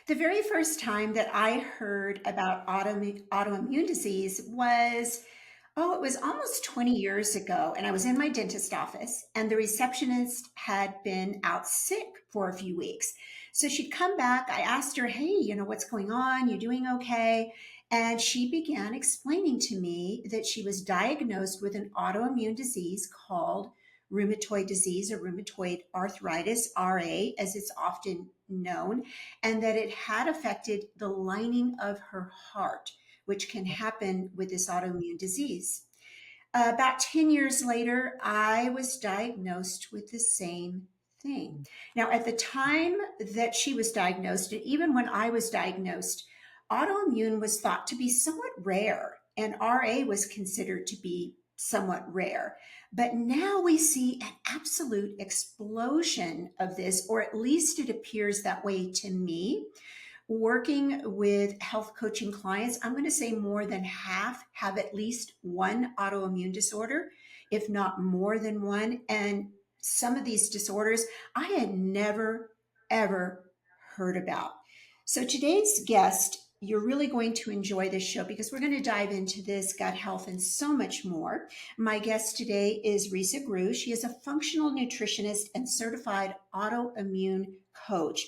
The very first time that I heard about autoimmune disease was, it was almost 20 years ago. And I was in my dentist office, and the receptionist had been out sick for a few weeks. So she'd come back. I asked her, hey, what's going on? You doing okay? And she began explaining to me that she was diagnosed with an autoimmune disease called rheumatoid disease or rheumatoid arthritis, RA, as it's often known, and that it had affected the lining of her heart, which can happen with this autoimmune disease. About 10 years later, I was diagnosed with the same thing. Now, at the time that she was diagnosed, and even when I was diagnosed, autoimmune was thought to be somewhat rare, and RA was considered to be somewhat rare. But now we see an absolute explosion of this, or at least it appears that way to me. Working with health coaching clients, I'm going to say more than half have at least one autoimmune disorder, if not more than one. And some of these disorders I had never, ever heard about. So today's guest, you're really going to enjoy this show because we're going to dive into this gut health and so much more. My guest today is Risa Groux. She is a functional nutritionist and certified autoimmune coach,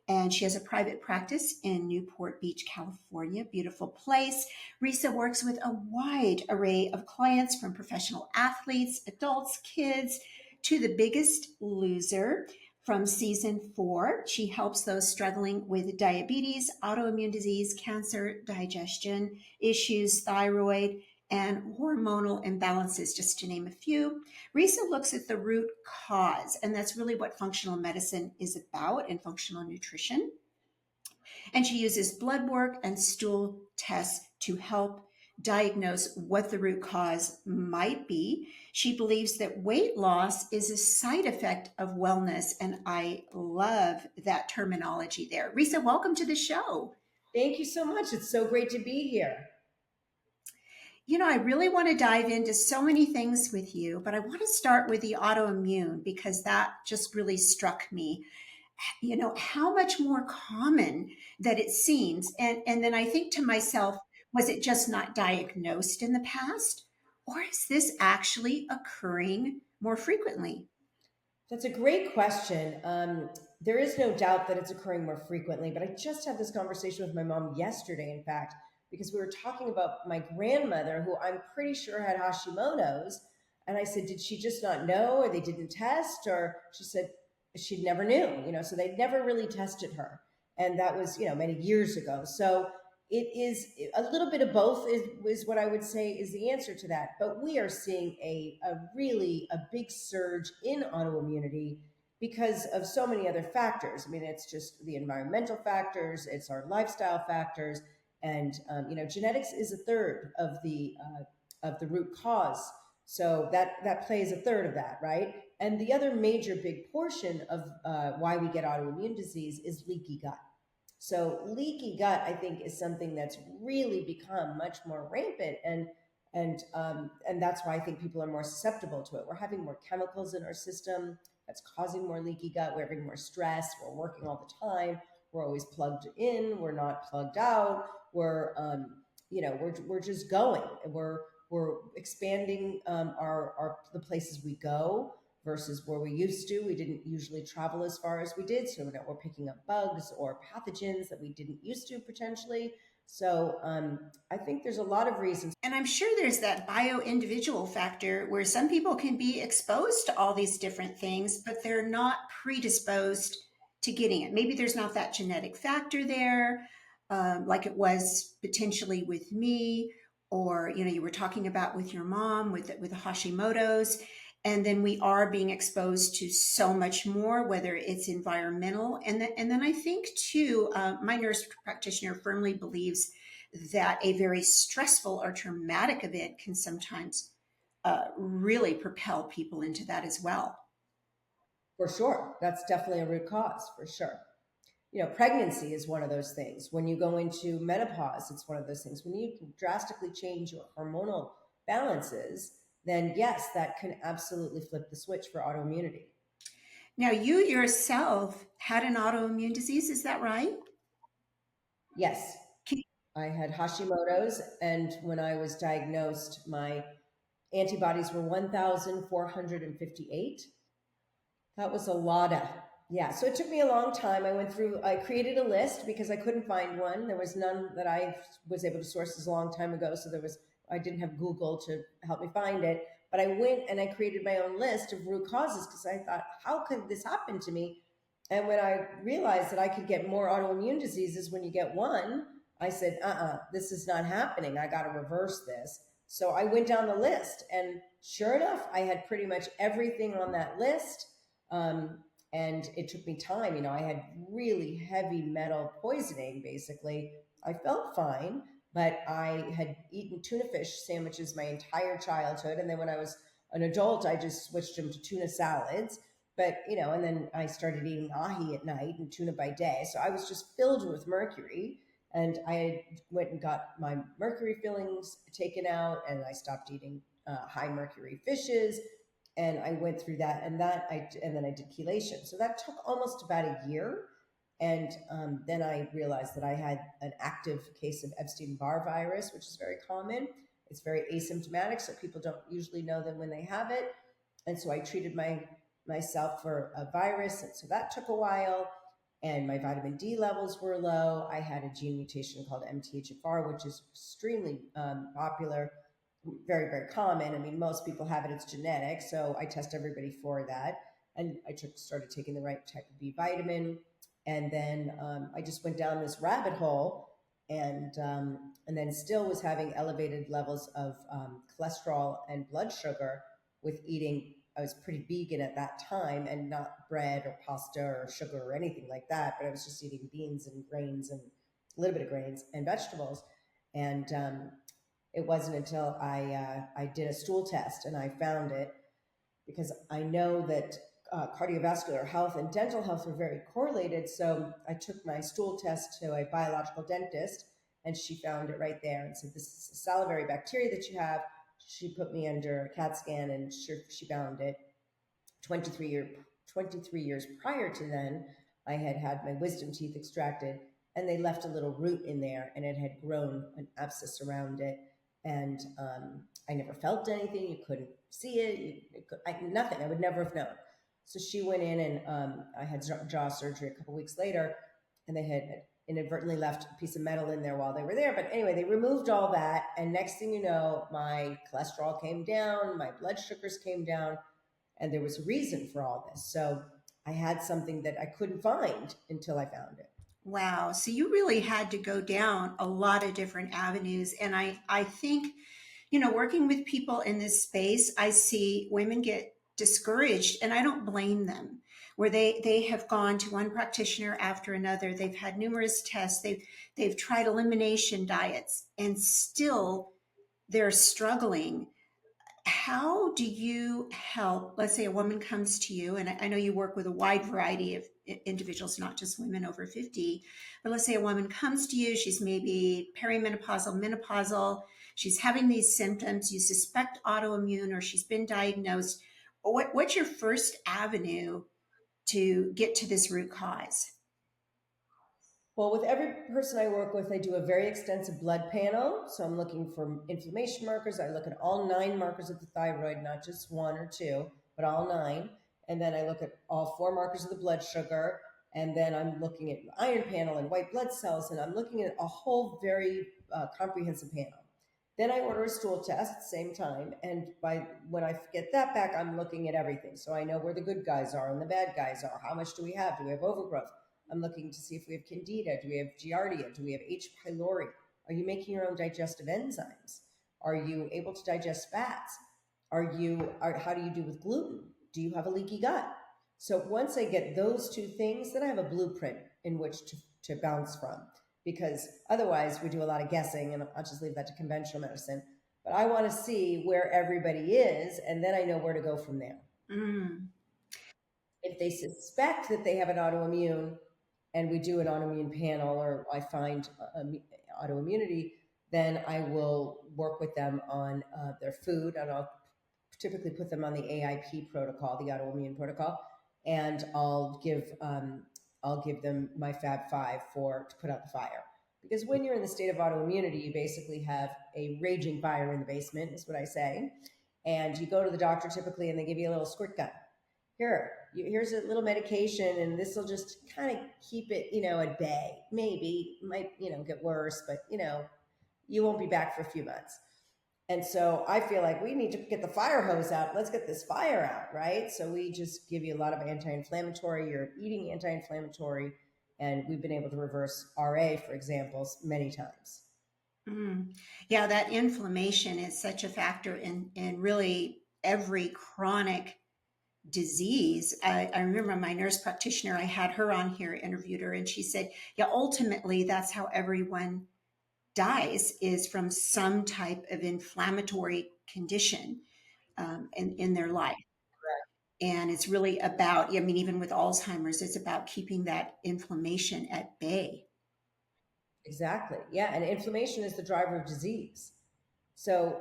and she has a private practice in Newport Beach, California. Beautiful place. Risa works with a wide array of clients, from professional athletes, adults, kids, to the biggest loser. From season 4, she helps those struggling with diabetes, autoimmune disease, cancer, digestion issues, thyroid, and hormonal imbalances, just to name a few. Risa looks at the root cause, and that's really what functional medicine is about, and functional nutrition. And she uses blood work and stool tests to help diagnose what the root cause might be. She believes that weight loss is a side effect of wellness, and I love that terminology there. Risa, welcome to the show. Thank you so much. It's so great to be here. I really want to dive into so many things with you, but I want to start with the autoimmune because that just really struck me. How much more common that it seems. And then I think to myself, was it just not diagnosed in the past? Or is this actually occurring more frequently? That's a great question. There is no doubt that it's occurring more frequently, but I just had this conversation with my mom yesterday, in fact, because we were talking about my grandmother, who I'm pretty sure had Hashimoto's. And I said, did she just not know, or they didn't test? Or she said she never knew, so they never really tested her. And that was, many years ago. So it is a little bit of both is what I would say is the answer to that. But we are seeing a really a big surge in autoimmunity because of so many other factors. I mean, it's just the environmental factors, it's our lifestyle factors, and genetics is a third of the root cause. So that plays a third of that, right? And the other major big portion of why we get autoimmune disease is leaky gut. So leaky gut, I think, is something that's really become much more rampant, and that's why I think people are more susceptible to it. We're having more chemicals in our system that's causing more leaky gut. We're having more stress. We're working all the time. We're always plugged in. We're not plugged out. We're just going. We're expanding our the places we go versus where we used to. We didn't usually travel as far as we did. So now we're picking up bugs or pathogens that we didn't used to potentially. So I think there's a lot of reasons. And I'm sure there's that bio individual factor where some people can be exposed to all these different things, but they're not predisposed to getting it. Maybe there's not that genetic factor there, like it was potentially with me, or you were talking about with your mom with the Hashimoto's. And then we are being exposed to so much more, whether it's environmental. And then I think too, my nurse practitioner firmly believes that a very stressful or traumatic event can sometimes really propel people into that as well. For sure. That's definitely a root cause, for sure. Pregnancy is one of those things. When you go into menopause, it's one of those things. When you drastically change your hormonal balances, then yes, that can absolutely flip the switch for autoimmunity. Now, you yourself had an autoimmune disease, is that right? Yes, I had Hashimoto's, and when I was diagnosed, my antibodies were 1,458. That was a lot of, yeah. So it took me a long time. I created a list because I couldn't find one. There was none that I was able to source this a long time ago. So I didn't have Google to help me find it. But I went and I created my own list of root causes because I thought, how could this happen to me? And when I realized that I could get more autoimmune diseases when you get one, I said, this is not happening. I got to reverse this. So I went down the list, and sure enough, I had pretty much everything on that list. Um, and it took me time. I had really heavy metal poisoning, basically. I felt fine, but I had eaten tuna fish sandwiches my entire childhood. And then when I was an adult, I just switched them to tuna salads. But, and then I started eating ahi at night and tuna by day. So I was just filled with mercury. And I went and got my mercury fillings taken out, and I stopped eating high mercury fishes, and I went through that, and then I did chelation. So that took almost about a year, and then I realized that I had an active case of Epstein-Barr virus, which is very common. It's very asymptomatic, so people don't usually know them when they have it. And so I treated myself for a virus, and so that took a while. And my vitamin D levels were low. I had a gene mutation called MTHFR, which is extremely popular, very, very common. I mean, most people have it, it's genetic. So I test everybody for that. And I started taking the right type of B vitamin. And then I just went down this rabbit hole, and then still was having elevated levels of cholesterol and blood sugar with eating. I was pretty vegan at that time, and not bread or pasta or sugar or anything like that, but I was just eating beans and grains and a little bit of grains and vegetables. And it wasn't until I did a stool test and I found it, because I know that cardiovascular health and dental health are very correlated. So I took my stool test to a biological dentist, and she found it right there and said, "This is a salivary bacteria that you have." She put me under a CAT scan, and she found it. 23 years prior to then, I had had my wisdom teeth extracted, and they left a little root in there, and it had grown an abscess around it. And I never felt anything. You couldn't see it. Nothing. I would never have known. So she went in, and I had jaw surgery a couple weeks later, and they had inadvertently left a piece of metal in there while they were there. But anyway, they removed all that, and next thing you know, my cholesterol came down, my blood sugars came down, and there was a reason for all this. So I had something that I couldn't find until I found it. Wow. So you really had to go down a lot of different avenues. And I think, working with people in this space, I see women get discouraged, and I don't blame them, where they have gone to one practitioner after another. They've had numerous tests. They've tried elimination diets, and still they're struggling. How do you help? Let's say a woman comes to you, and I know you work with a wide variety of individuals, not just women over 50, but let's say a woman comes to you, she's maybe perimenopausal, menopausal, she's having these symptoms, you suspect autoimmune, or she's been diagnosed. What's your first avenue to get to this root cause? Well, with every person I work with, I do a very extensive blood panel. So I'm looking for inflammation markers. I look at all 9 markers of the thyroid, not just 1 or 2, but all 9. And then I look at all 4 markers of the blood sugar. And then I'm looking at iron panel and white blood cells. And I'm looking at a whole very comprehensive panel. Then I order a stool test at the same time. And when I get that back, I'm looking at everything. So I know where the good guys are and the bad guys are. How much do we have? Do we have overgrowth? I'm looking to see if we have candida. Do we have giardia? Do we have H. pylori? Are you making your own digestive enzymes? Are you able to digest fats? How do you do with gluten? Do you have a leaky gut? So once I get those 2 things, then I have a blueprint in which to bounce from, because otherwise we do a lot of guessing, and I'll just leave that to conventional medicine. But I want to see where everybody is, and then I know where to go from there. Mm. If they suspect that they have an autoimmune, and we do an autoimmune panel, or I find autoimmunity, then I will work with them on their food, and I'll typically put them on the AIP protocol, the autoimmune protocol, and I'll give them my Fab Five to put out the fire. Because when you're in the state of autoimmunity, you basically have a raging fire in the basement, is what I say. And you go to the doctor typically and they give you a little squirt gun. Here's a little medication, and this will just kind of keep it, at bay. Maybe it might, get worse, but you won't be back for a few months. And so I feel like we need to get the fire hose out. Let's get this fire out, right? So we just give you a lot of anti-inflammatory. You're eating anti-inflammatory, and we've been able to reverse RA, for example, many times. Mm. Yeah, that inflammation is such a factor in really every chronic disease. I remember my nurse practitioner, I had her on here, interviewed her, and she said, yeah, ultimately, that's how everyone dies, is from some type of inflammatory condition in their life. And it's really about, I mean, even with Alzheimer's, it's about keeping that inflammation at bay. Exactly. Yeah. And inflammation is the driver of disease. So,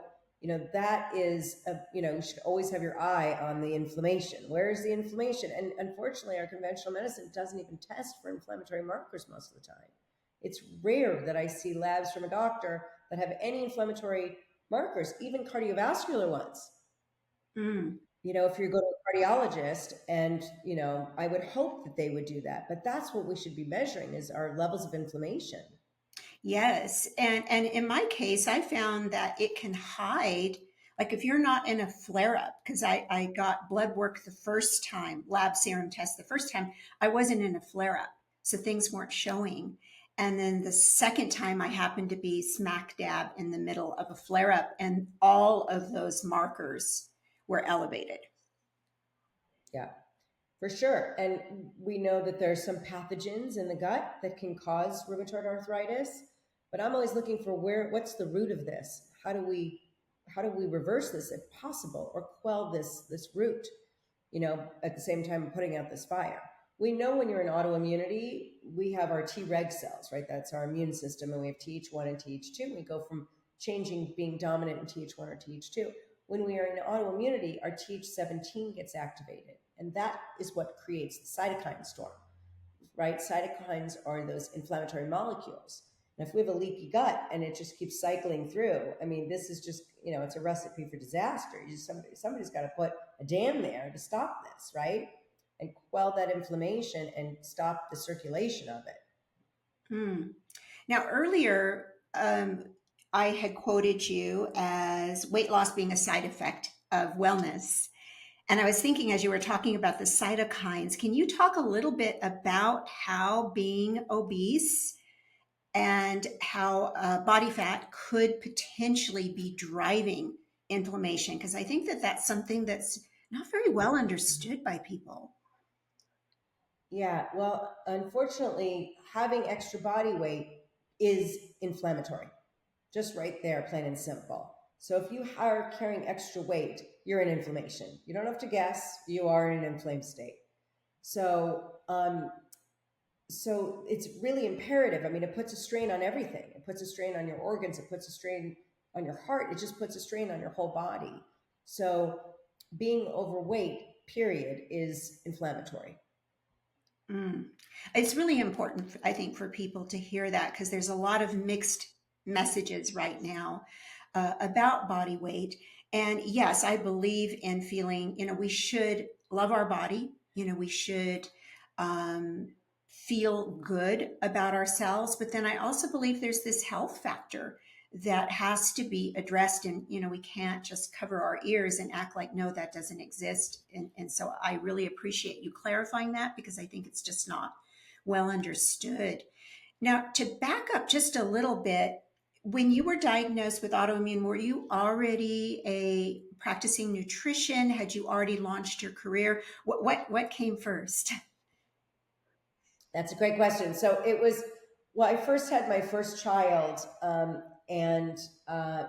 that is, you should always have your eye on the inflammation. Where is the inflammation? And unfortunately, our conventional medicine doesn't even test for inflammatory markers most of the time. It's rare that I see labs from a doctor that have any inflammatory markers, even cardiovascular ones. Mm. If you go to a cardiologist, and, I would hope that they would do that. But that's what we should be measuring, is our levels of inflammation. Yes. And in my case, I found that it can hide, like if you're not in a flare up, because I got blood work the first time, lab serum test the first time, I wasn't in a flare up. So things weren't showing. And then the second time, I happened to be smack dab in the middle of a flare up, and all of those markers were elevated. Yeah. For sure. And we know that there's some pathogens in the gut that can cause rheumatoid arthritis, but I'm always looking for what's the root of this? How do we reverse this if possible, or quell this root, at the same time putting out this fire? We know when you're in autoimmunity, we have our Treg cells, right? That's our immune system, and we have Th1 and Th2. We go from changing, being dominant in Th1 or Th2. When we are in autoimmunity, our Th17 gets activated, and that is what creates the cytokine storm, right? Cytokines are those inflammatory molecules. And if we have a leaky gut and it just keeps cycling through, I mean, this is just, it's a recipe for disaster. Somebody's got to put a dam there to stop this, right? And quell that inflammation and stop the circulation of it. Mm. Now, earlier, I had quoted you as weight loss being a side effect of wellness. And I was thinking, as you were talking about the cytokines, can you talk a little bit about how being obese and how body fat could potentially be driving inflammation? Because I think that that's something that's not very well understood by people. Yeah, well, unfortunately, having extra body weight is inflammatory, just right there, plain and simple. So if you are carrying extra weight, you're in inflammation. You don't have to guess, you are in an inflamed state. So, so it's really imperative. I mean, it puts a strain on everything. It puts a strain on your organs. It puts a strain on your heart. It just puts a strain on your whole body. So being overweight, period, is inflammatory. Mm. It's really important, I think, for people to hear that because there's a lot of mixed messages right now about body weight. And yes, I believe in feeling, we should love our body, we should um, feel good about ourselves. But then I also believe there's this health factor that has to be addressed. And, we can't just cover our ears and act like, no, that doesn't exist. And so I really appreciate you clarifying that because I think it's just not well understood. Now, to back up just a little bit, when you were diagnosed with autoimmune, were you already a practicing nutrition? Had you already launched your career? What came first? That's a great question. So it was, well, I first had my first child, and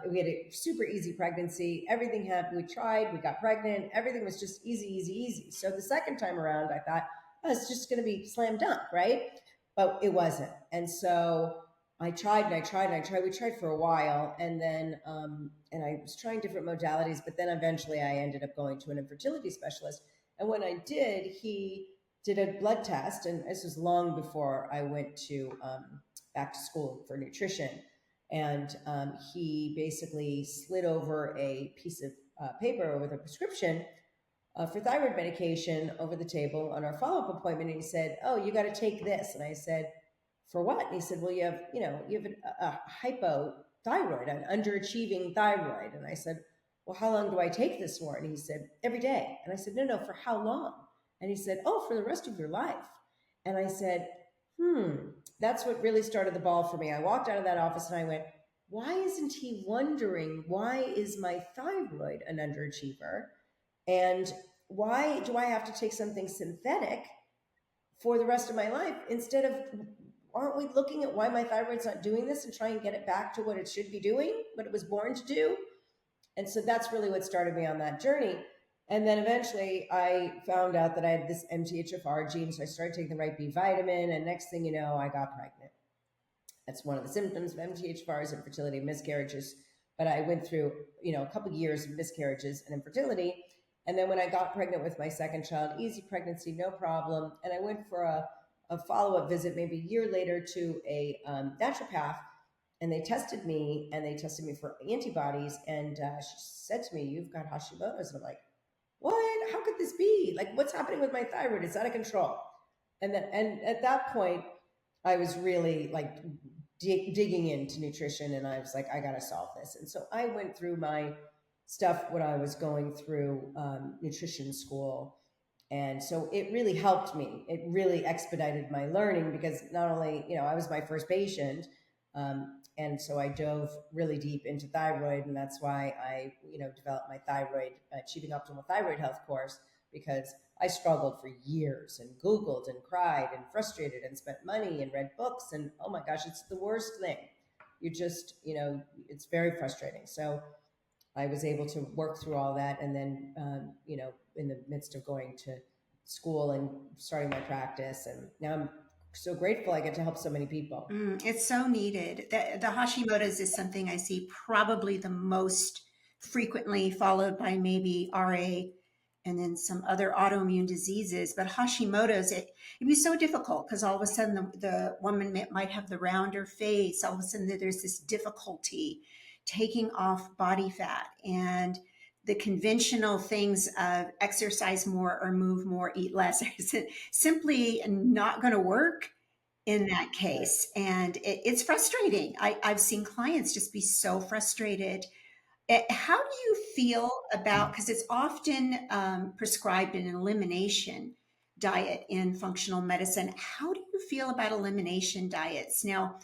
we had a super easy pregnancy. Everything happened. We tried, we got pregnant. Everything was just easy, easy, easy. So the second time around, I thought, oh, it's just going to be slam dunk, right? But it wasn't. And so I tried and I tried and I tried. We tried for a while, and then and I was trying different modalities, but then eventually I ended up going to an infertility specialist. And when I did, he did a blood test, and this was long before I went to back to school for nutrition. And he basically slid over a piece of paper with a prescription for thyroid medication over the table on our follow-up appointment. And he said, "Oh, you got to take this." And I said, "For what?" And he said, "Well, you have a hypothyroid, an underachieving thyroid." And I said, "Well, how long do I take this for?" And he said, "Every day." And I said, "No, for how long?" And he said, "Oh, for the rest of your life." And I said, that's what really started the ball for me. I walked out of that office and I went, why isn't he wondering, why is my thyroid an underachiever? And why do I have to take something synthetic for the rest of my life instead of, aren't we looking at why my thyroid's not doing this and try and get it back to what it should be doing, what it was born to do? And so that's really what started me on that journey. And then eventually I found out that I had this MTHFR gene. So I started taking the right B vitamin. And next thing you know, I got pregnant. That's one of the symptoms of MTHFR is infertility, miscarriages. But I went through, a couple of years of miscarriages and infertility. And then when I got pregnant with my second child, easy pregnancy, no problem. And I went for a follow-up visit maybe a year later to a naturopath. And they tested me for antibodies. And she said to me, "You've got Hashimoto's." And I'm like, "What? How could this be? Like, what's happening with my thyroid? It's out of control." And at that point, I was really like digging into nutrition, and I was like, I got to solve this. And so I went through my stuff when I was going through nutrition school. And so it really helped me. It really expedited my learning because not only, I was my first patient. And so I dove really deep into thyroid, and that's why I, developed my thyroid, Achieving Optimal Thyroid Health Course, because I struggled for years and Googled and cried and frustrated and spent money and read books. And oh my gosh, it's the worst thing. You just, it's very frustrating. So I was able to work through all that. And then, in the midst of going to school and starting my practice, and now I'm so grateful I get to help so many people. It's so needed. The Hashimoto's is something I see probably the most frequently, followed by maybe RA and then some other autoimmune diseases. But Hashimoto's, it'd be so difficult because all of a sudden the woman might have the rounder face. All of a sudden there's this difficulty taking off body fat, and the conventional things of exercise more or move more, eat less, is simply not going to work in that case. And it's frustrating. I've seen clients just be so frustrated. How do you feel about, because it's often prescribed in an elimination diet in functional medicine. How do you feel about elimination diets? Now,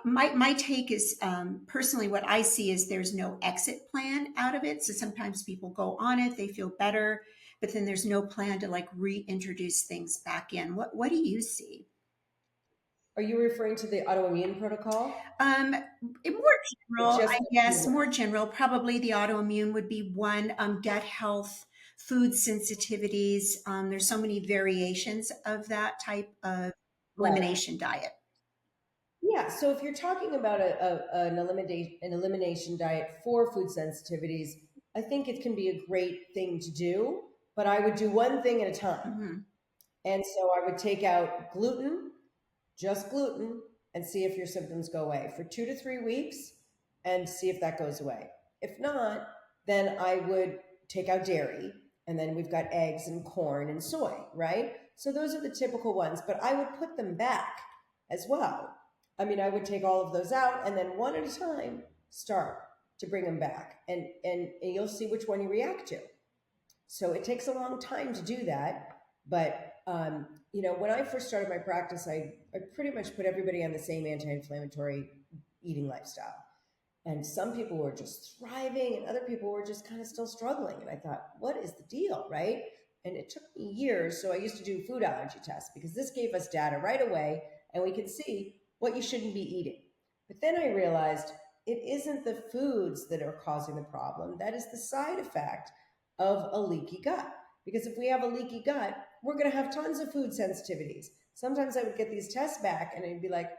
my take is personally what I see is there's no exit plan out of it. So sometimes people go on it, they feel better, but then there's no plan to like reintroduce things back in. What do you see? Are you referring to the autoimmune protocol? More Or general, just I guess, more general. Probably the autoimmune would be one. Gut health, food sensitivities. There's so many variations of that type of right. elimination diet. Yeah, so if you're talking about an elimination diet for food sensitivities, I think it can be a great thing to do, but I would do one thing at a time. Hmm. And so I would take out gluten, just gluten, and see if your symptoms go away for 2 to 3 weeks and see if that goes away. If not, then I would take out dairy, and then we've got eggs and corn and soy, right? So those are the typical ones, but I would put them back as well. I mean, I would take all of those out and then one at a time start to bring them back, and you'll see which one you react to. So it takes a long time to do that. But, when I first started my practice, I pretty much put everybody on the same anti-inflammatory eating lifestyle. And some people were just thriving and other people were just kind of still struggling. And I thought, what is the deal, right? And it took me years. So I used to do food allergy tests because this gave us data right away and we could see what you shouldn't be eating. But then I realized it isn't the foods that are causing the problem. That is the side effect of a leaky gut. Because if we have a leaky gut, we're going to have tons of food sensitivities. Sometimes I would get these tests back and I'd be like,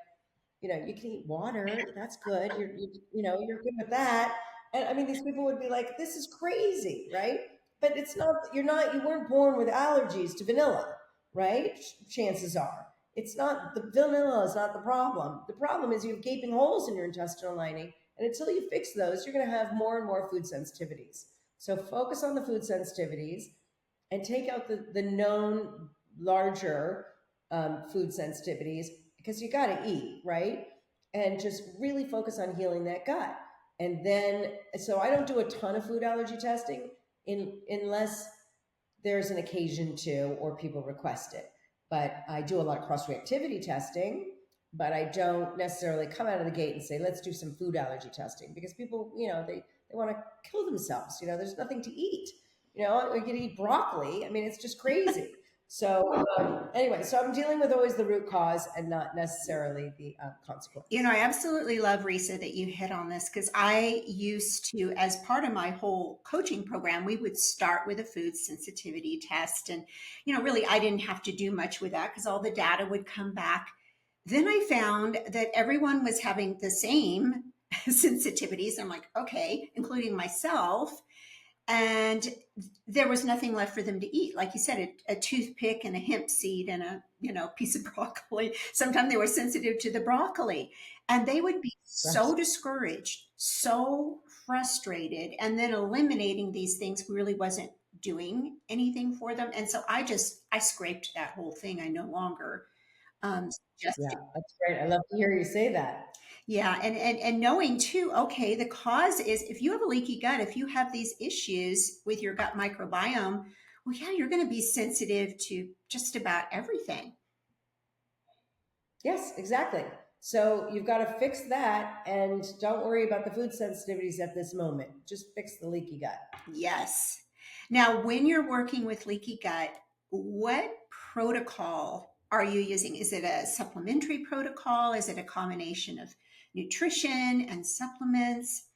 you can eat water. That's good. You're good with that. And I mean, these people would be like, this is crazy, right? But it's not, you weren't born with allergies to vanilla, right? Chances are. It's not the vanilla is not the problem. The problem is you have gaping holes in your intestinal lining, and until you fix those, you're going to have more and more food sensitivities. So focus on the food sensitivities and take out the known larger food sensitivities because you got to eat, right? And just really focus on healing that gut. And then, so I don't do a ton of food allergy testing unless there's an occasion to or people request it. But I do a lot of cross reactivity testing, but I don't necessarily come out of the gate and say, let's do some food allergy testing because people, they want to kill themselves. There's nothing to eat. We could eat broccoli. I mean, it's just crazy. So anyway, so I'm dealing with always the root cause and not necessarily the consequence. I absolutely love, Risa, that you hit on this because I used to, as part of my whole coaching program, we would start with a food sensitivity test. And, really, I didn't have to do much with that because all the data would come back. Then I found that everyone was having the same sensitivities. I'm like, okay, including myself. And there was nothing left for them to eat. Like you said, a toothpick and a hemp seed and a piece of broccoli. Sometimes they were sensitive to the broccoli, and they would be Right. so discouraged, so frustrated, and then eliminating these things really wasn't doing anything for them. And so I scraped that whole thing. I no longer suggest Yeah, it. that's great. I love to hear you say that. Yeah, and knowing too, okay, the cause is if you have a leaky gut, if you have these issues with your gut microbiome, well, yeah, you're going to be sensitive to just about everything. Yes, exactly. So you've got to fix that and don't worry about the food sensitivities at this moment. Just fix the leaky gut. Yes. Now, when you're working with leaky gut, what protocol are you using? Is it a supplementary protocol? Is it a combination of nutrition and supplements?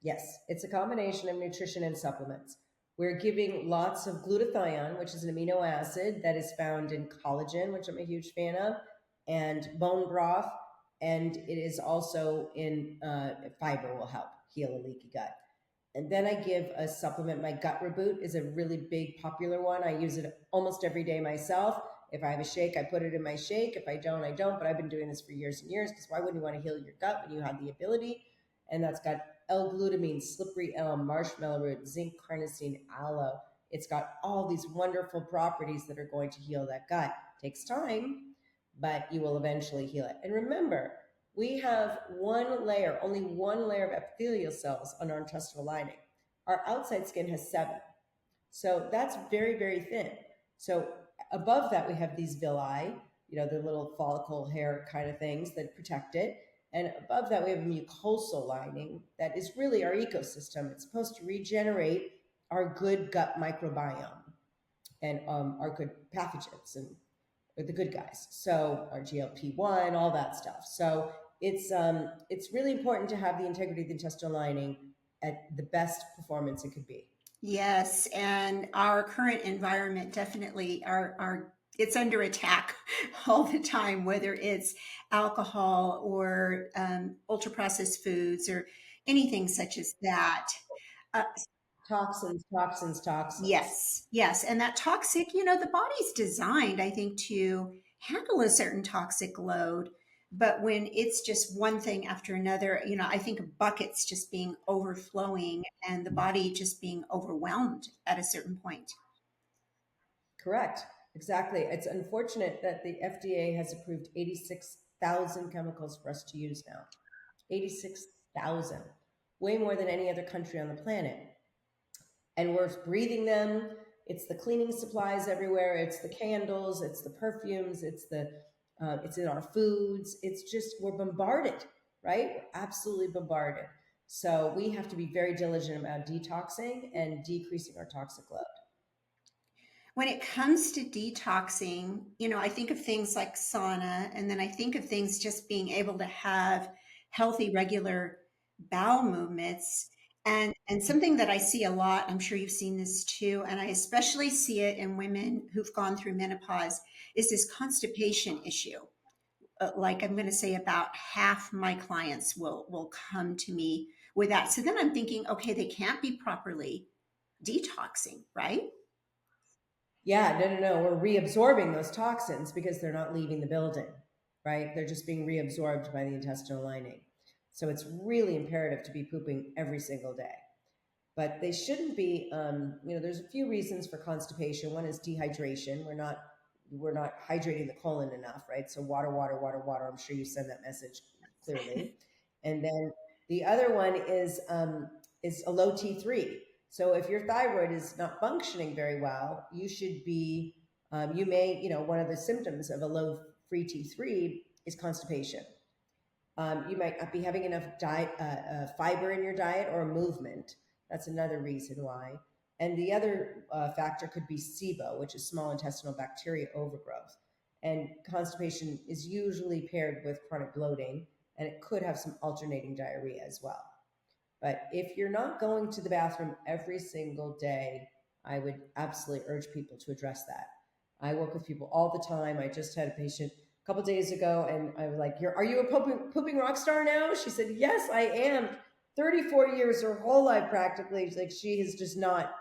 Yes, it's a combination of nutrition and supplements. We're giving lots of glutathione, which is an amino acid that is found in collagen, which I'm a huge fan of, and bone broth. And it is also in fiber will help heal a leaky gut. And then I give a supplement. My gut reboot is a really big, popular one. I use it almost every day myself. If I have a shake, I put it in my shake. If I don't, I don't. But I've been doing this for years and years because why wouldn't you want to heal your gut when you have the ability? And that's got L-glutamine, slippery elm, marshmallow root, zinc, carnosine, aloe. It's got all these wonderful properties that are going to heal that gut. Takes time, but you will eventually heal it. And remember, we have one layer, only one layer of epithelial cells on our intestinal lining. Our outside skin has seven. So that's very, very thin. So above that, we have these villi, the little follicle hair kind of things that protect it. And above that, we have a mucosal lining that is really our ecosystem. It's supposed to regenerate our good gut microbiome and our good pathogens and the good guys. So our GLP-1, all that stuff. So it's really important to have the integrity of the intestinal lining at the best performance it could be. Yes, and our current environment definitely it's under attack all the time, whether it's alcohol or ultra processed foods or anything such as that. Uh, Toxins, toxins, toxins. yes, yes, and that toxic, the body's designed, I think, to handle a certain toxic load. But when it's just one thing after another, I think of buckets just being overflowing and the body just being overwhelmed at a certain point. Correct. Exactly. It's unfortunate that the FDA has approved 86,000 chemicals for us to use now. 86,000. Way more than any other country on the planet. And we're breathing them. It's the cleaning supplies everywhere. It's the candles. It's the perfumes. It's in our foods. It's just we're bombarded, right? We're absolutely bombarded. So we have to be very diligent about detoxing and decreasing our toxic load. When it comes to detoxing, I think of things like sauna, and then I think of things just being able to have healthy, regular bowel movements. And something that I see a lot, I'm sure you've seen this too, and I especially see it in women who've gone through menopause, is this constipation issue. Like I'm going to say about half my clients will come to me with that. So then I'm thinking, okay, they can't be properly detoxing, right? Yeah, no, no, no. We're reabsorbing those toxins because they're not leaving the building, right? They're just being reabsorbed by the intestinal lining. So it's really imperative to be pooping every single day. But they shouldn't be. There's a few reasons for constipation. One is dehydration. We're not hydrating the colon enough, right? So water, water, water, water. I'm sure you send that message clearly. And then the other one is a low T3. So if your thyroid is not functioning very well, you should be. One of the symptoms of a low free T3 is constipation. You might not be having enough fiber in your diet or movement. That's another reason why. And the other factor could be SIBO, which is small intestinal bacteria overgrowth. And constipation is usually paired with chronic bloating, and it could have some alternating diarrhea as well. But if you're not going to the bathroom every single day, I would absolutely urge people to address that. I work with people all the time. I just had a patient a couple days ago, and I was like, "Are you a pooping rock star now?" She said, "Yes, I am. 34 years, her whole life practically. Like she has just not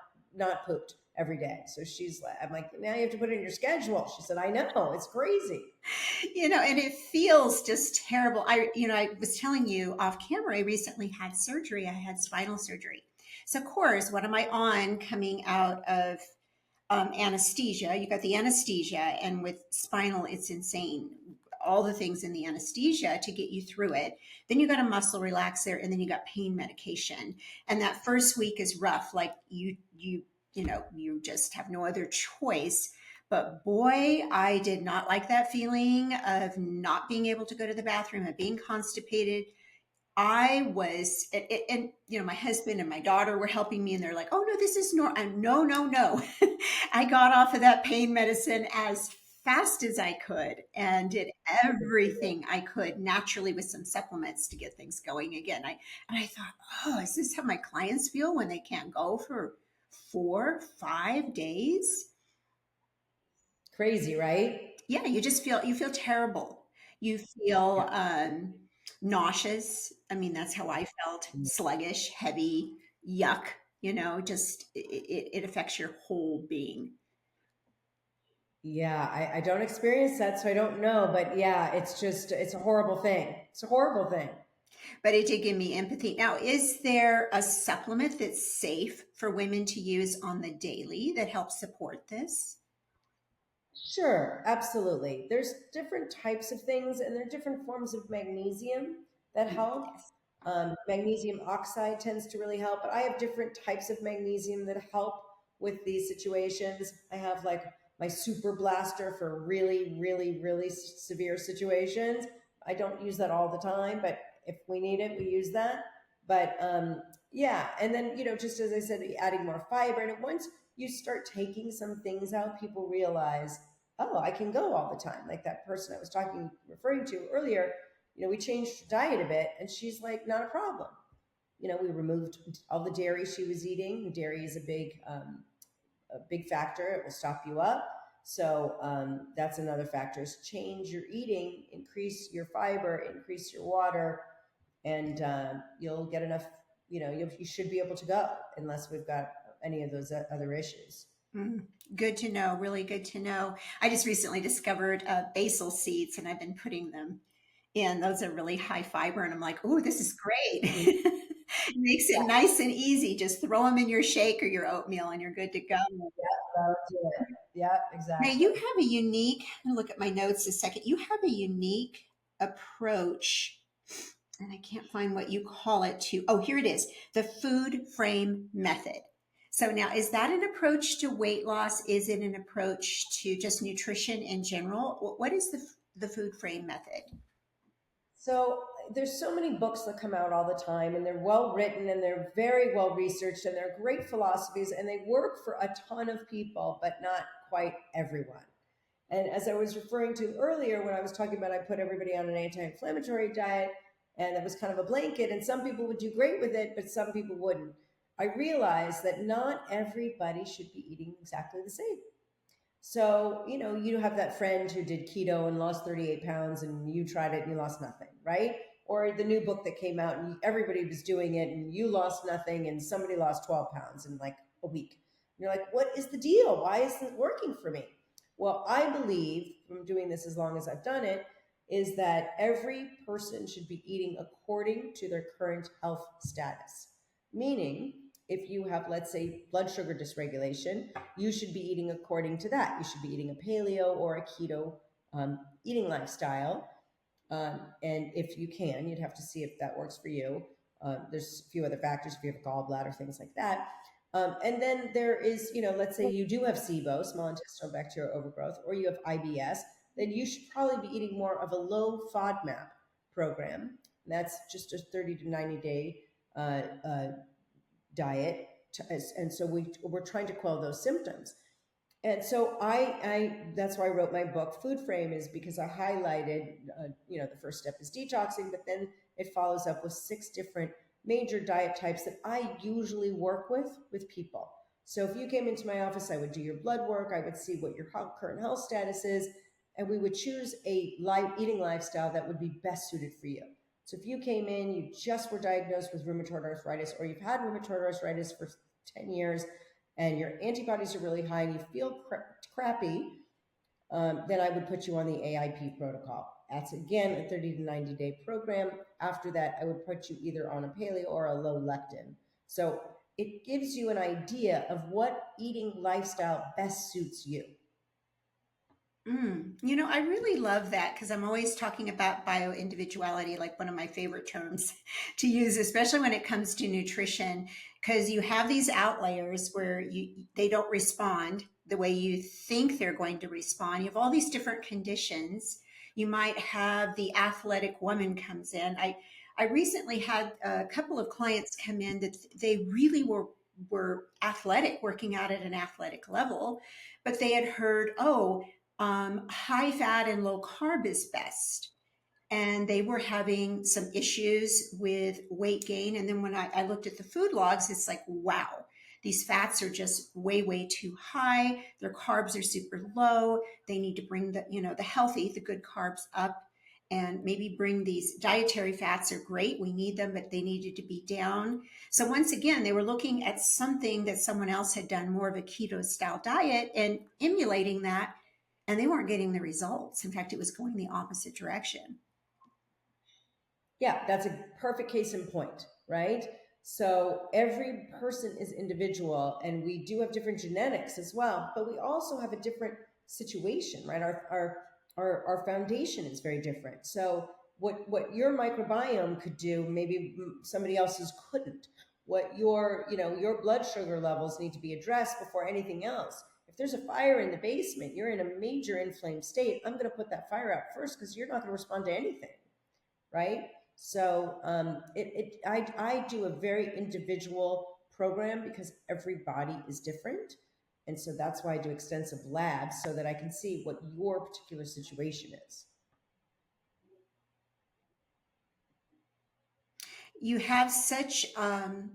pooped every day." So she's like, "I'm like, now you have to put it in your schedule." She said, "I know, it's crazy." And it feels just terrible. I was telling you off camera, I recently had surgery. I had spinal surgery. So, of course, what am I on coming out of anesthesia? You got the anesthesia, and with spinal, it's insane. All the things in the anesthesia to get you through it. Then you got a muscle relaxer, and then you got pain medication. And that first week is rough. Like you just have no other choice. But boy, I did not like that feeling of not being able to go to the bathroom, of being constipated. I was, my husband and my daughter were helping me, and they're like, "Oh no, this is normal." No, no, no. I got off of that pain medicine as fast as I could and did everything I could naturally with some supplements to get things going again. I thought, oh, is this how my clients feel when they can't go for 4, 5 days? Crazy, right? Yeah, you feel terrible. You feel Yeah. nauseous. I mean, that's how I felt. Sluggish, heavy, yuck. Just it affects your whole being. Yeah, I don't experience that, so I don't know. But yeah, it's a horrible thing. It's a horrible thing. But it did give me empathy. Now, is there a supplement that's safe for women to use on the daily that helps support this? Sure, absolutely. There's different types of things, and there are different forms of magnesium that help. Yes. Magnesium oxide tends to really help, but I have different types of magnesium that help with these situations. I have like my super blaster for really, really, really severe situations. I don't use that all the time, but if we need it, we use that. But yeah, and then, just as I said, adding more fiber. And once you start taking some things out, people realize, oh, I can go all the time. Like that person I was referring to earlier, we changed her diet a bit, and she's like, not a problem. We removed all the dairy she was eating. Dairy is a big factor. It will stop you up. So that's another factor is change your eating, increase your fiber, increase your water, and you'll get enough, you should be able to go unless we've got any of those other issues. Mm, good to know. Really good to know. I just recently discovered basil seeds, and I've been putting them in. Those are really high fiber, and I'm like, oh, this is great. Mhm. It makes it nice and easy. Just throw them in your shake or your oatmeal, and you're good to go. That'll do it. Yeah, Now, you exactly. have a unique, I'm going to look at my notes a second. You have a unique approach, and I can't find what you call it to. Oh, here it is, the food frame method. So now, is that an approach to weight loss? Is it an approach to just nutrition in general? What is the food frame method? So there's so many books that come out all the time, and they're well written, and they're very well researched, and they're great philosophies, and they work for a ton of people, but not quite everyone. And as I was referring to earlier, when I was talking about I put everybody on an anti-inflammatory diet, and it was kind of a blanket, and some people would do great with it, but some people wouldn't. I realized that not everybody should be eating exactly the same. So, you have that friend who did keto and lost 38 pounds, and you tried it and you lost nothing, right? Or the new book that came out and everybody was doing it and you lost nothing, and somebody lost 12 pounds in like a week. I You're like, what is the deal? Why isn't it working for me? Well, I believe from doing this as long as I've done it is that every person should be eating according to their current health status. Meaning, if you have, let's say, blood sugar dysregulation, you should be eating according to that. You should be eating a paleo or a keto eating lifestyle. And if you can, you'd have to see if that works for you. There's a few other factors if you have a gallbladder, things like that. And then there is, let's say you do have SIBO, small intestinal bacterial overgrowth, or you have IBS, then you should probably be eating more of a low FODMAP program. That's just a 30 to 90 day diet. And so we're trying to quell those symptoms. And so I that's why I wrote my book, FoodFrame, is because I highlighted, the first step is detoxing, but then it follows up with 6 different major diet types that I usually work with people. So if you came into my office, I would do your blood work, I would see what your current health status is, and we would choose a eating lifestyle that would be best suited for you. So if you came in, you just were diagnosed with rheumatoid arthritis, or you've had rheumatoid arthritis for 10 years, and your antibodies are really high and you feel crappy, then I would put you on the AIP protocol. That's, again, a 30 to 90 day program. After that, I would put you either on a paleo or a low lectin. So it gives you an idea of what eating lifestyle best suits you. I really love that because I'm always talking about bioindividuality, like one of my favorite terms to use, especially when it comes to nutrition, because you have these outliers where they don't respond the way you think they're going to respond. You have all these different conditions. You might have the athletic woman comes in. I recently had a couple of clients come in that they really were athletic, working out at an athletic level, but they had heard, oh, high fat and low carb is best. And they were having some issues with weight gain. And then when I looked at the food logs, it's like, wow, these fats are just way, way too high. Their carbs are super low. They need to bring the healthy, the good carbs up, and maybe bring these dietary fats are great. We need them, but they needed to be down. So once again, they were looking at something that someone else had done, more of a keto style diet, and emulating that, and they weren't getting the results. In fact, it was going the opposite direction. Yeah, that's a perfect case in point, right? So every person is individual, and we do have different genetics as well, but we also have a different situation, right? Our foundation is very different. So what your microbiome could do, maybe somebody else's couldn't. What your blood sugar levels need to be addressed before anything else. If there's a fire in the basement, you're in a major inflamed state, I'm going to put that fire out first because you're not going to respond to anything, right? So I do a very individual program because every body is different. And so that's why I do extensive labs so that I can see what your particular situation is. You have such an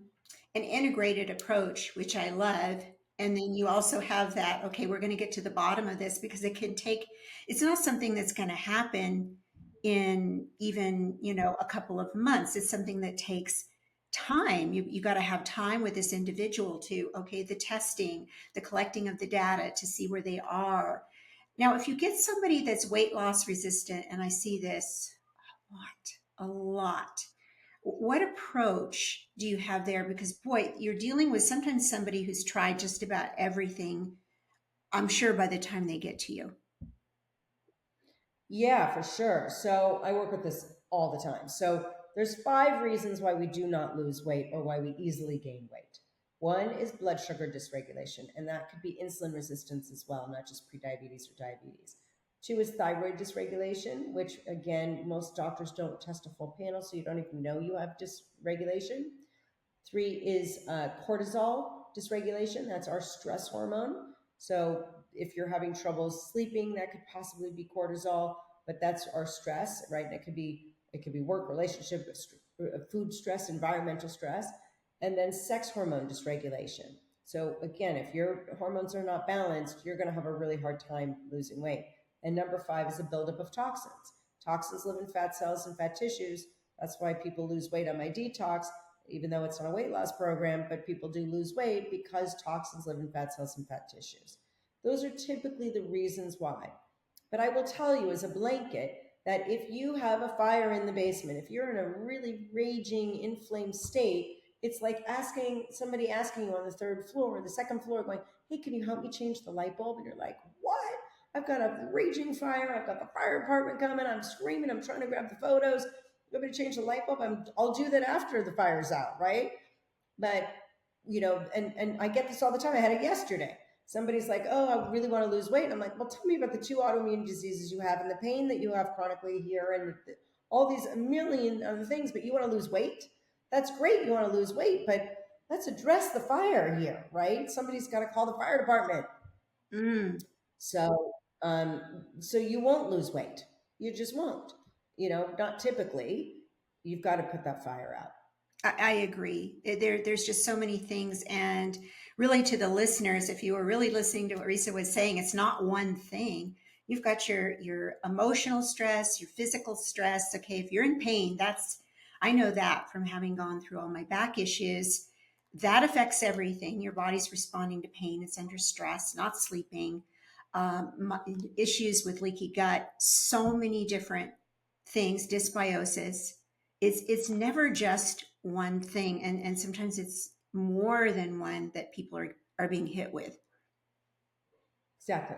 integrated approach, which I love. And then you also have that, okay, we're going to get to the bottom of this because it's not something that's going to happen in even, a couple of months. It's something that takes time. You got to have time with this individual to, okay, the testing, the collecting of the data to see where they are. Now, if you get somebody that's weight loss resistant, and I see this a lot, what approach do you have there? Because boy, you're dealing with sometimes somebody who's tried just about everything, I'm sure, by the time they get to you. Yeah, for sure. So I work with this all the time. So there's 5 reasons why we do not lose weight or why we easily gain weight. One is blood sugar dysregulation, and that could be insulin resistance as well, not just prediabetes or diabetes. 2 is thyroid dysregulation, which again, most doctors don't test a full panel, so you don't even know you have dysregulation. 3 is cortisol dysregulation. That's our stress hormone. So if you're having trouble sleeping, that could possibly be cortisol, but that's our stress, right? And it could be work, relationship, food stress, environmental stress, and then sex hormone dysregulation. So again, if your hormones are not balanced, you're going to have a really hard time losing weight. And number 5 is a buildup of toxins. Toxins live in fat cells and fat tissues. That's why people lose weight on my detox. even though it's not a weight loss program, but people do lose weight because toxins live in fat cells and fat tissues. Those are typically the reasons why. But I will tell you as a blanket that if you have a fire in the basement, if you're in a really raging, inflamed state, it's like somebody asking you on the third floor or the second floor, going, hey, can you help me change the light bulb? And you're like, what? I've got a raging fire. I've got the fire department coming. I'm screaming. I'm trying to grab the photos. You want me to change the light bulb? I'll do that after the fire's out, right? But, and I get this all the time. I had it yesterday. Somebody's like, oh, I really want to lose weight. And I'm like, well, tell me about the 2 autoimmune diseases you have and the pain that you have chronically here and all these a million other things, but you want to lose weight? That's great. You want to lose weight, but let's address the fire here, right? Somebody's got to call the fire department. Mm. So, so you won't lose weight. You just won't. Not typically. You've got to put that fire out. I agree. There's just so many things. And really, to the listeners, if you were really listening to what Risa was saying, it's not one thing. You've got your emotional stress, your physical stress. Okay, if you're in pain, I know that from having gone through all my back issues. That affects everything. Your body's responding to pain. It's under stress, not sleeping, issues with leaky gut, so many different things, dysbiosis. It's never just one thing, and sometimes it's more than one that people are being hit with. Exactly.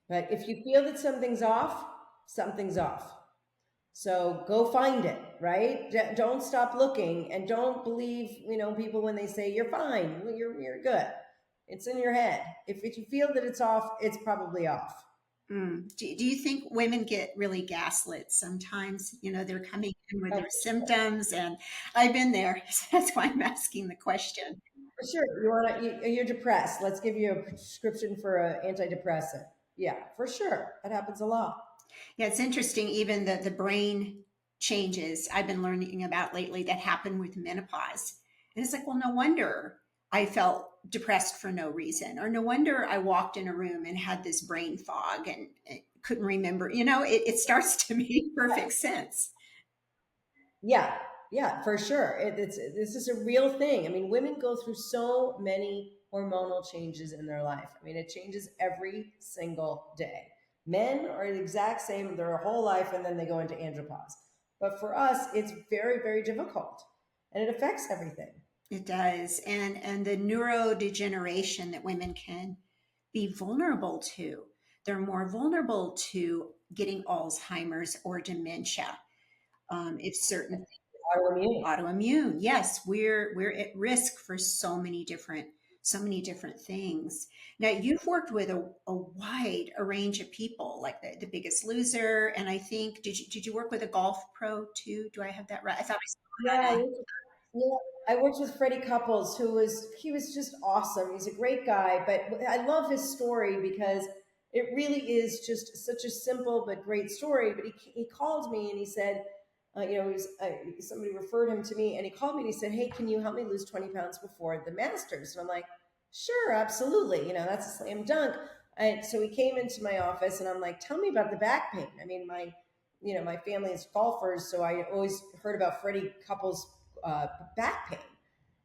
But if you feel that something's off, something's off. So go find it, right? Don't stop looking, and don't believe, people when they say you're fine, you're good. It's in your head. If you feel that it's off, it's probably off. Do you think women get really gaslit sometimes? They're coming in with Oh, their symptoms, and I've been there. So that's why I'm asking the question. for sure. You're depressed. Let's give you a prescription for an antidepressant. Yeah, for sure. That happens a lot. Yeah, it's interesting, even the brain changes I've been learning about lately that happen with menopause. And it's like, well, no wonder I felt depressed for no reason, or no wonder I walked in a room and had this brain fog and couldn't remember. It starts to make perfect sense. Yeah, yeah, for sure. This is a real thing. I mean, women go through so many hormonal changes in their life. I mean, it changes every single day. Men are the exact same their whole life, and then they go into andropause. But for us, it's very, very difficult, and it affects everything. It does. And the neurodegeneration that women can be vulnerable to. They're more vulnerable to getting Alzheimer's or dementia. If certain Autoimmune. autoimmune, yes, we're at risk for so many different things. Now you've worked with a wide range of people, like the Biggest Loser, and I think did you work with a golf pro too? Do I have that right? I thought I Yeah, saw that. yeah, I worked with Freddie Couples, he was just awesome. He's a great guy, but I love his story because it really is just such a simple but great story. But he called me and he said, somebody referred him to me, and he called me and he said, "Hey, can you help me lose 20 pounds before the Masters?" And I'm like, "Sure, absolutely. That's a slam dunk." And so he came into my office, and I'm like, "Tell me about the back pain." I mean, my family is golfers, so I always heard about Freddie Couples' back pain.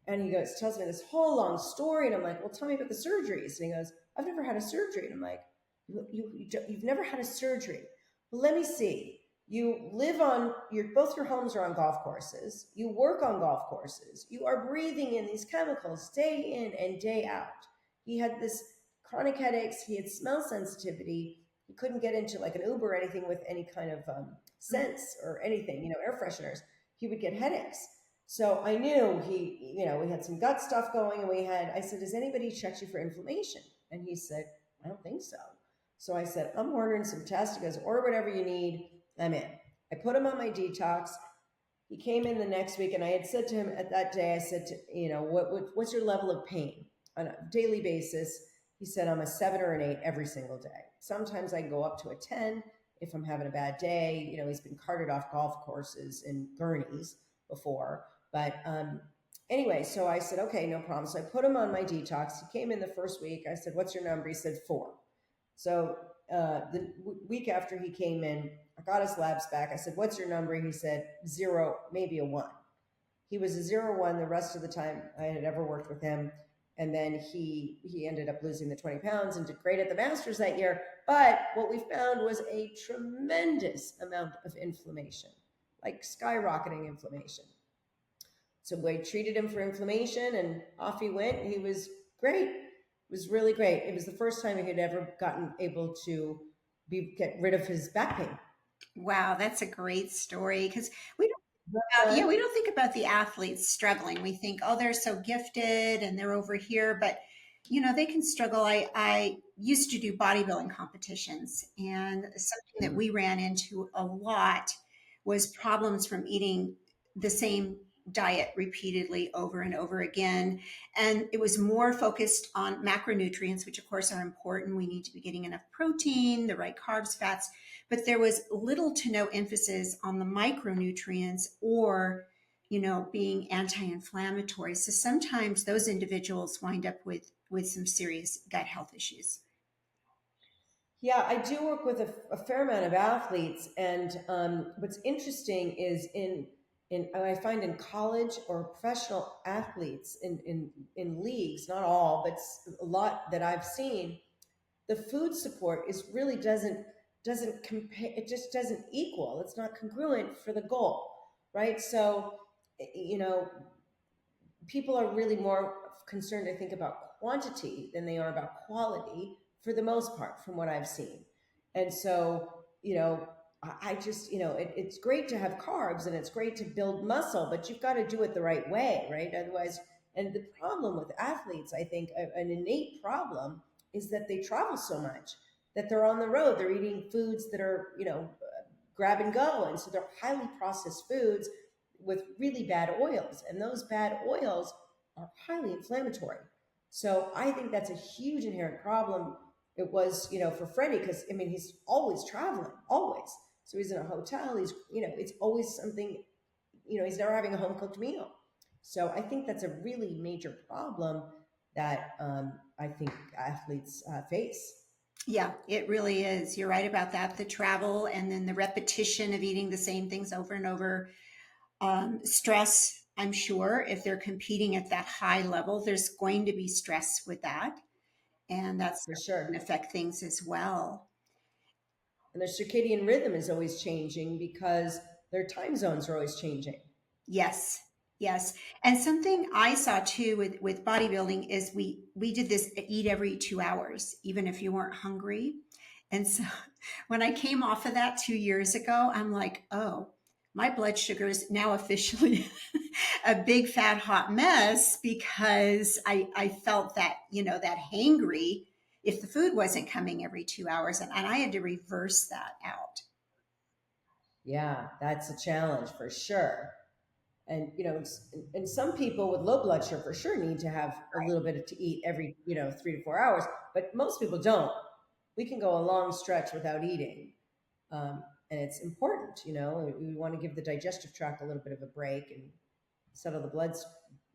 And he tells me this whole long story. And I'm like, well, tell me about the surgeries. And he goes, I've never had a surgery. And I'm like, you've never had a surgery. Well, let me see. Both your homes are on golf courses. You work on golf courses. You are breathing in these chemicals day in and day out. He had this chronic headaches. He had smell sensitivity. He couldn't get into like an Uber or anything with any kind of scents or anything, air fresheners. He would get headaches. So I knew we had some gut stuff going, and I said, has anybody checked you for inflammation? And he said, I don't think so. So I said, I'm ordering some tests. He goes, order whatever you need. I'm in. I put him on my detox. He came in the next week, and I had said to him at that day, I said, what's your level of pain on a daily basis? He said, I'm a 7 or an 8 every single day. Sometimes I can go up to a 10 if I'm having a bad day. He's been carted off golf courses in gurneys before. But anyway, so I said, okay, no problem. So I put him on my detox. He came in the first week. I said, what's your number? He said 4. So the week after he came in, I got his labs back. I said, what's your number? He said 0, maybe a 1. He was a 0-1 the rest of the time I had ever worked with him. And then he ended up losing the 20 pounds and did great at the Masters that year. But what we found was a tremendous amount of inflammation, like skyrocketing inflammation. So we treated him for inflammation and off he went. He was great. It was really great. It was the first time he had ever gotten able to get rid of his back pain. Wow, that's a great story because we don't yeah, Fun. we don't think about the athletes struggling. We think, oh, they're so gifted and they're over here, but they can struggle. I used to do bodybuilding competitions, and something that we ran into a lot was problems from eating the same diet repeatedly over and over again. And it was more focused on macronutrients, which of course are important. We need to be getting enough protein, the right carbs, fats, but there was little to no emphasis on the micronutrients or being anti-inflammatory. So sometimes those individuals wind up with some serious gut health issues. Yeah, I do work with a fair amount of athletes, and what's interesting is in I find in college or professional athletes in leagues, not all, but a lot that I've seen, the food support is really doesn't compare. It just doesn't equal. It's not congruent for the goal, right? So, you know, people are really more concerned, I think, about quantity than they are about quality for the most part, from what I've seen. And so, I just, it's great to have carbs and it's great to build muscle, but you've got to do it the right way, right? Otherwise, and the problem with athletes, I think, an innate problem is that they travel so much that they're on the road, they're eating foods that are, grab and go. And so they're highly processed foods with really bad oils, and those bad oils are highly inflammatory. So I think that's a huge inherent problem. It was, for Freddie, because I mean, he's always traveling, always. So he's in a hotel. It's always something. He's never having a home cooked meal. So I think that's a really major problem that I think athletes face. Yeah, it really is. You're right about that. The travel and then the repetition of eating the same things over and over. Stress, I'm sure, if they're competing at that high level, there's going to be stress with that. And that's For going sure. to affect things as well. And their circadian rhythm is always changing because their time zones are always changing. Yes, yes. And something I saw too with bodybuilding is we did this eat every 2 hours, even if you weren't hungry. And so when I came off of that 2 years ago, I'm like, oh, my blood sugar is now officially a big fat hot mess because I felt that, that hangry if the food wasn't coming every 2 hours. And I had to reverse that out. Yeah, that's a challenge for sure. And and some people with low blood sugar for sure need to have a little bit to eat every 3 to 4 hours, but most people don't. We can go a long stretch without eating, and it's important. We want to give the digestive tract a little bit of a break and settle the blood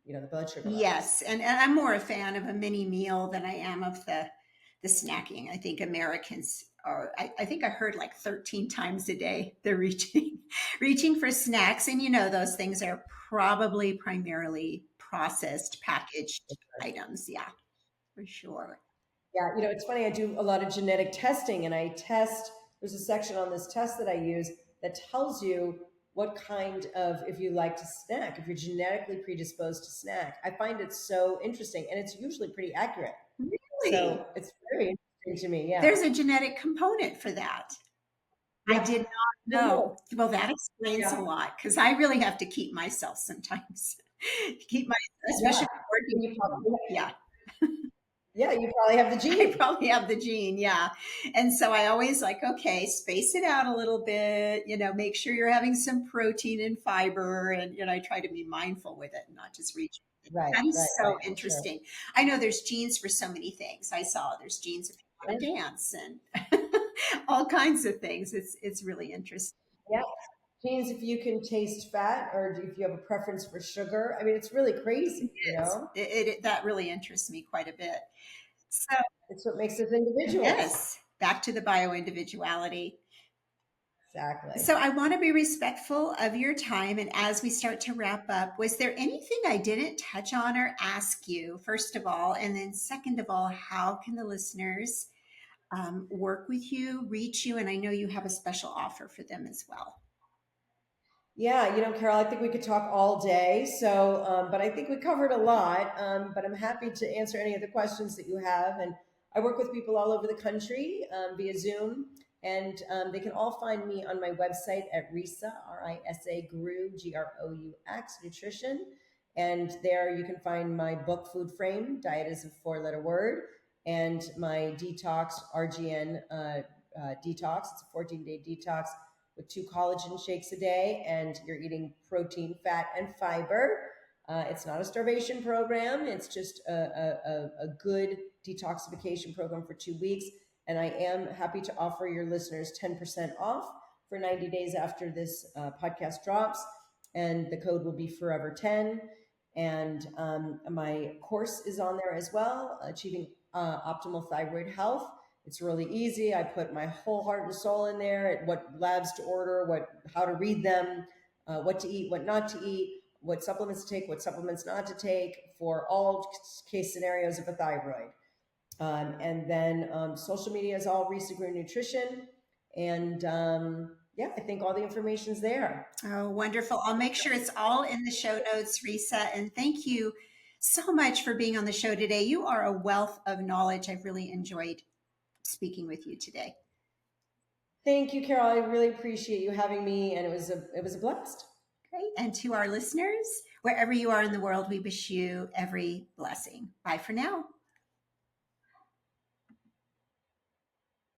sugar levels. Yes, and I'm more a fan of a mini meal than I am of the snacking. I think Americans are. I think I heard like 13 times a day they're reaching reaching for snacks, and those things are probably primarily processed, packaged items. Yeah, for sure. Yeah, it's funny. I do a lot of genetic testing, and there's a section on this test that I use that tells you what kind of, if you like to snack, if you're genetically predisposed to snack. I find it so interesting, and it's usually pretty accurate. Really, So it's very interesting to me. Yeah. there's a genetic component for that. I Yeah. did Well, not no. know. Well, that explains a Yeah. lot because I really have to keep myself sometimes. Keep my, Yeah. especially working You from home. probably, Yeah. yeah, you probably have the I gene. probably have the gene, yeah. And so I always like, okay, space it out a little bit, make sure you're having some protein and fiber. And, I try to be mindful with it and not just reach. Right, That is right, so right, for sure. interesting. I know there's genes for so many things. I saw there's genes if you want to dance and all kinds of things. It's really interesting. Yeah. Genes, if you can taste fat or if you have a preference for sugar. I mean, it's really It crazy, you is. know? That really interests me quite a bit. So It's what makes us individuals. yes, back to the bio individuality. Exactly. So I want to be respectful of your time. And as we start to wrap up, was there anything I didn't touch on or ask you, first of all? And then, second of all, how can the listeners work with you, reach you? And I know you have a special offer for them as well. Yeah, Carol, I think we could talk all day. So, but I think we covered a lot. But I'm happy to answer any of the questions that you have. And I work with people all over the country via Zoom, and they can all find me on my website at Risa, Risa Groux, Groux Nutrition. And there you can find my book, Food Frame. Diet is a four-letter word, and my detox, RGN detox. It's a 14-day detox with 2 collagen shakes a day, and you're eating protein, fat, and fiber. It's not a starvation program. It's just a good detoxification program for 2 weeks. And I am happy to offer your listeners 10% off for 90 days after this podcast drops. And the code will be forever10. And my course is on there as well, Achieving Optimal Thyroid Health. It's really easy. I put my whole heart and soul in there, what labs to order, how to read them, what to eat, what not to eat, what supplements to take, what supplements not to take for all case scenarios of a thyroid. And then social media is all Risa Groux Nutrition. And yeah, I think all the information's there. Oh, wonderful. I'll make sure it's all in the show notes, Risa. And thank you so much for being on the show today. You are a wealth of knowledge. I've really enjoyed speaking with you today. Thank you, Carol. I really appreciate you having me, and it was a blast. Great. And to our listeners, wherever you are in the world, we wish you every blessing. Bye for now.